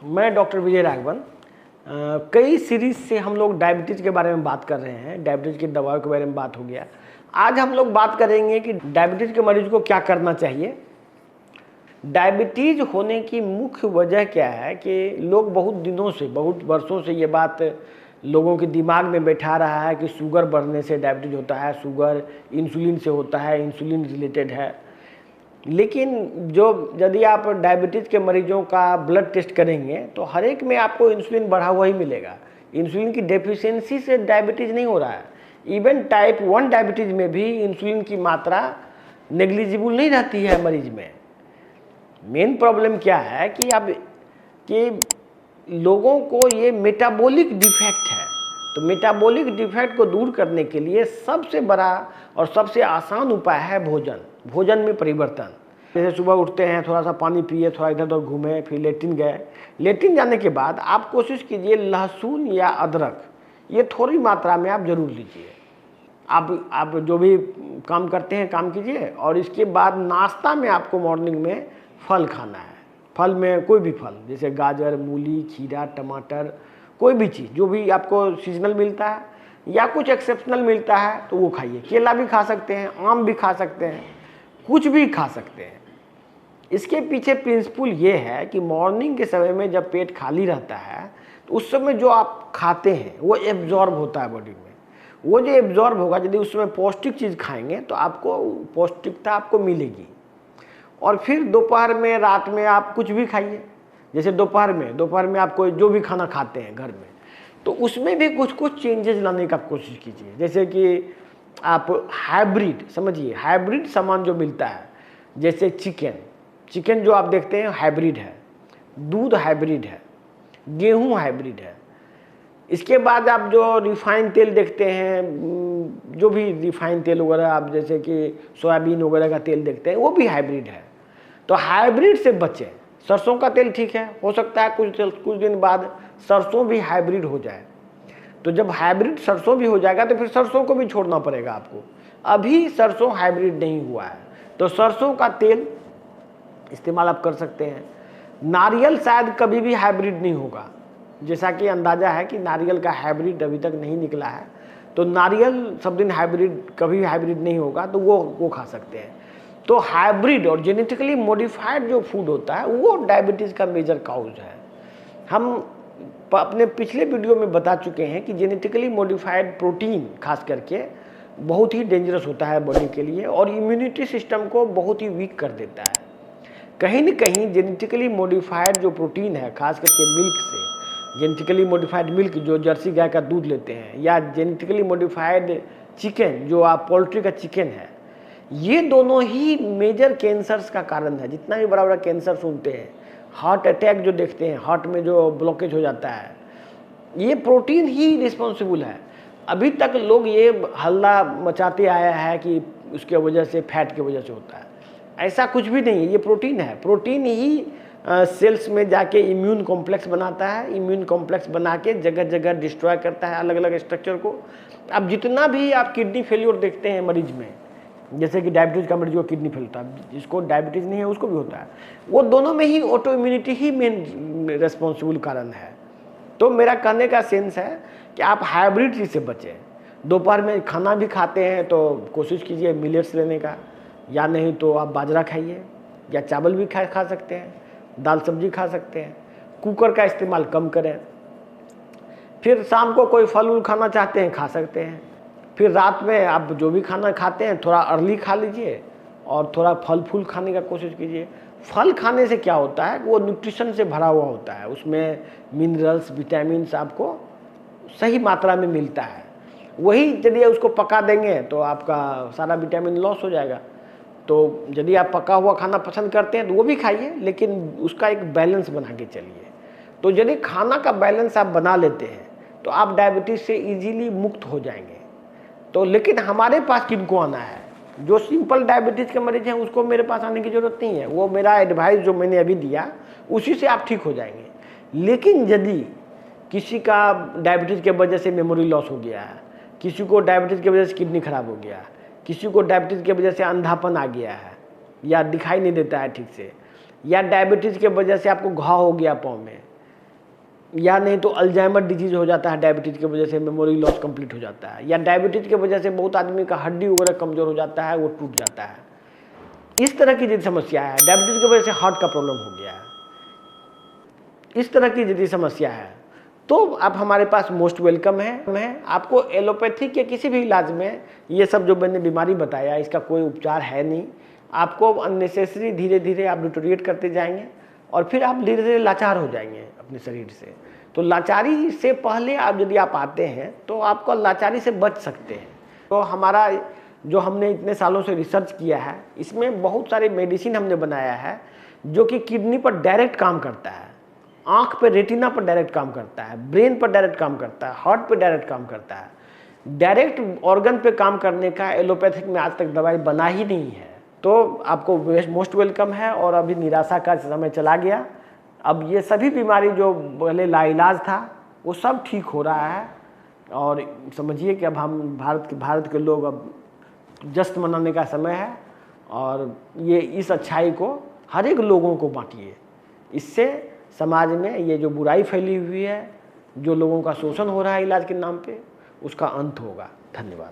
मैं डॉक्टर विजय राघवन। कई सीरीज से हम लोग डायबिटीज़ के बारे में बात कर रहे हैं, डायबिटीज़ की दवाओं के बारे में बात हो गया। आज हम लोग बात करेंगे कि डायबिटीज़ के मरीज को क्या करना चाहिए। डायबिटीज़ होने की मुख्य वजह क्या है कि लोग बहुत दिनों से, बहुत वर्षों से ये बात लोगों के दिमाग में बैठा रहा है कि शुगर बढ़ने से डायबिटीज़ होता है, शुगर इंसुलिन से होता है, इंसुलिन रिलेटेड है। लेकिन यदि आप डायबिटीज़ के मरीजों का ब्लड टेस्ट करेंगे तो हर एक में आपको इंसुलिन बढ़ा हुआ ही मिलेगा। इंसुलिन की डेफिशिएंसी से डायबिटीज़ नहीं हो रहा है। इवन टाइप 1 डायबिटीज़ में भी इंसुलिन की मात्रा नेग्लिजिबल नहीं रहती है मरीज में। मेन प्रॉब्लम क्या है कि लोगों को ये मेटाबॉलिक डिफेक्ट है। तो मेटाबॉलिक डिफेक्ट को दूर करने के लिए सबसे बड़ा और सबसे आसान उपाय है भोजन में परिवर्तन। जैसे सुबह उठते हैं, थोड़ा सा पानी पिए, थोड़ा इधर उधर घूमे, फिर लेटिन गए। लेटिन जाने के बाद आप कोशिश कीजिए लहसुन या अदरक ये थोड़ी मात्रा में आप जरूर लीजिए। आप जो भी काम करते हैं काम कीजिए। और इसके बाद नाश्ता में आपको मॉर्निंग में फल खाना है। फल में कोई भी फल, जैसे गाजर, मूली, खीरा, टमाटर, कोई भी चीज़ जो भी आपको सीजनल मिलता है या कुछ एक्सेप्शनल मिलता है तो वो खाइए। केला भी खा सकते हैं, आम भी खा सकते हैं, कुछ भी खा सकते हैं। इसके पीछे प्रिंसिपल ये है कि मॉर्निंग के समय में जब पेट खाली रहता है तो उस समय जो आप खाते हैं वो एब्जॉर्ब होता है बॉडी में। वो जो एब्जॉर्ब होगा, यदि उस समय पौष्टिक चीज़ खाएंगे तो आपको पौष्टिकता आपको मिलेगी। और फिर दोपहर में, रात में आप कुछ भी खाइए। जैसे दोपहर में आप कोई जो भी खाना खाते हैं घर में, तो उसमें भी कुछ चेंजेस लाने का कोशिश कीजिए। जैसे कि आप हाइब्रिड, समझिए हाइब्रिड सामान जो मिलता है, जैसे चिकन जो आप देखते हैं हाइब्रिड है, दूध हाइब्रिड है, गेहूं हाइब्रिड है। इसके बाद आप जो रिफाइंड तेल देखते हैं, जो भी रिफाइंड तेल वगैरह आप जैसे कि सोयाबीन वगैरह का तेल देखते हैं, वो भी हाइब्रिड है। तो हाइब्रिड से बचें। सरसों का तेल ठीक है, हो सकता है कुछ दिन बाद सरसों भी हाइब्रिड हो जाए। तो जब हाइब्रिड सरसों भी हो जाएगा तो फिर सरसों को भी छोड़ना पड़ेगा आपको। अभी सरसों हाइब्रिड नहीं हुआ है तो सरसों का तेल इस्तेमाल आप कर सकते हैं। नारियल शायद कभी भी हाइब्रिड नहीं होगा, जैसा कि अंदाज़ा है कि नारियल का हाइब्रिड अभी तक नहीं निकला है। तो नारियल सब दिन हाइब्रिड कभी हाइब्रिड नहीं होगा, तो वो खा सकते हैं। तो हाइब्रिड और जेनेटिकली मॉडिफाइड जो फूड होता है वो डायबिटीज़ का मेजर काउज है। हम अपने पिछले वीडियो में बता चुके हैं कि जेनेटिकली मॉडिफाइड प्रोटीन खास करके बहुत ही डेंजरस होता है बॉडी के लिए और इम्यूनिटी सिस्टम को बहुत ही वीक कर देता है। कहीं न कहीं जेनेटिकली मॉडिफाइड जो प्रोटीन है, खास करके मिल्क से, जेनेटिकली मॉडिफाइड मिल्क जो जर्सी गाय का दूध लेते हैं, या जेनेटिकली मॉडिफाइड चिकन जो आप पोल्ट्री का चिकन है, ये दोनों ही मेजर कैंसर्स का कारण है। जितना भी बड़ा बड़ा कैंसर सुनते हैं, हार्ट अटैक जो देखते हैं, हार्ट में जो ब्लॉकेज हो जाता है, ये प्रोटीन ही रिस्पॉन्सिबल है। अभी तक लोग ये हल्ला मचाते आया है कि उसके वजह से, फैट की वजह से होता है। ऐसा कुछ भी नहीं है, ये प्रोटीन है। प्रोटीन ही सेल्स में जाके इम्यून कॉम्प्लेक्स बनाता है, इम्यून कॉम्प्लेक्स बना के जगह जगह डिस्ट्रॉय करता है अलग अलग स्ट्रक्चर को। अब जितना भी आप किडनी फेल्योर देखते हैं मरीज में, जैसे कि डायबिटीज़ का मरीज को किडनी फेलता है, जिसको डायबिटीज़ नहीं है उसको भी होता है, वो दोनों में ही ऑटो इम्यूनिटी ही मेन रेस्पॉन्सिबल कारण है। तो मेरा कहने का सेंस है कि आप हाइब्रिड चीज़ से बचें। दोपहर में खाना भी खाते हैं तो कोशिश कीजिए मिलेट्स लेने का, या नहीं तो आप बाजरा खाइए, या चावल भी खा सकते हैं, दाल सब्जी खा सकते हैं। कुकर का इस्तेमाल कम करें। फिर शाम को कोई फल उल खाना चाहते हैं खा सकते हैं। फिर रात में आप जो भी खाना खाते हैं थोड़ा अर्ली खा लीजिए और थोड़ा फल फूल खाने का कोशिश कीजिए। फल खाने से क्या होता है, वो न्यूट्रिशन से भरा हुआ होता है, उसमें मिनरल्स, विटामिन्स आपको सही मात्रा में मिलता है। वही यदि उसको पका देंगे तो आपका सारा विटामिन लॉस हो जाएगा। तो यदि आप पका हुआ खाना पसंद करते हैं तो वो भी खाइए, लेकिन उसका एक बैलेंस बना के चलिए। तो यदि खाना का बैलेंस आप बना लेते हैं तो आप डायबिटीज़ से इजीली मुक्त हो जाएंगे। तो लेकिन हमारे पास किनको आना है? जो सिंपल डायबिटीज़ के मरीज हैं उसको मेरे पास आने की ज़रूरत नहीं है। वो मेरा एडवाइस जो मैंने अभी दिया उसी से आप ठीक हो जाएंगे। लेकिन यदि किसी का डायबिटीज़ के वजह से मेमोरी लॉस हो गया है, किसी को डायबिटीज़ की वजह से किडनी खराब हो गया, किसी को डायबिटीज़ की वजह से अंधापन आ गया है या दिखाई नहीं देता है ठीक से, या डायबिटीज़ के वजह से आपको घाव हो गया पाँव में, या नहीं तो अल्जाइमर डिजीज हो जाता है डायबिटीज की वजह से, मेमोरी लॉस कंप्लीट हो जाता है, या डायबिटीज की वजह से बहुत आदमी का हड्डी वगैरह कमजोर हो जाता है, वो टूट जाता है। इस तरह की यदि समस्या है, डायबिटीज की वजह से हार्ट का प्रॉब्लम हो गया है, इस तरह की यदि समस्या है तो आप हमारे पास मोस्ट वेलकम है। आपको एलोपैथिक के किसी भी इलाज में ये सब जो मैंने बीमारी बताया इसका कोई उपचार है नहीं। आपको अननेसेसरी धीरे धीरे आप डिटोरिएट करते जाएंगे और फिर आप धीरे धीरे लाचार हो जाएंगे अपने शरीर से। तो लाचारी से पहले आप यदि आप आते हैं तो आपको लाचारी से बच सकते हैं। तो हमारा जो हमने इतने सालों से रिसर्च किया है इसमें बहुत सारे मेडिसिन हमने बनाया है जो कि किडनी पर डायरेक्ट काम करता है, आँख पे रेटिना पर डायरेक्ट काम करता है, ब्रेन पर डायरेक्ट काम करता है, हार्ट पे डायरेक्ट काम करता है। डायरेक्ट ऑर्गन पे काम करने का एलोपैथिक में आज तक दवाई बना ही नहीं है। तो आपको मोस्ट वेलकम है। और अभी निराशा का समय चला गया, अब ये सभी बीमारी जो पहले लाइलाज था वो सब ठीक हो रहा है। और समझिए कि अब हम भारत के लोग अब जश्न मनाने का समय है और ये इस अच्छाई को हर एक लोगों को बांटिए। इससे समाज में ये जो बुराई फैली हुई है, जो लोगों का शोषण हो रहा है इलाज के नाम पे, उसका अंत होगा। धन्यवाद।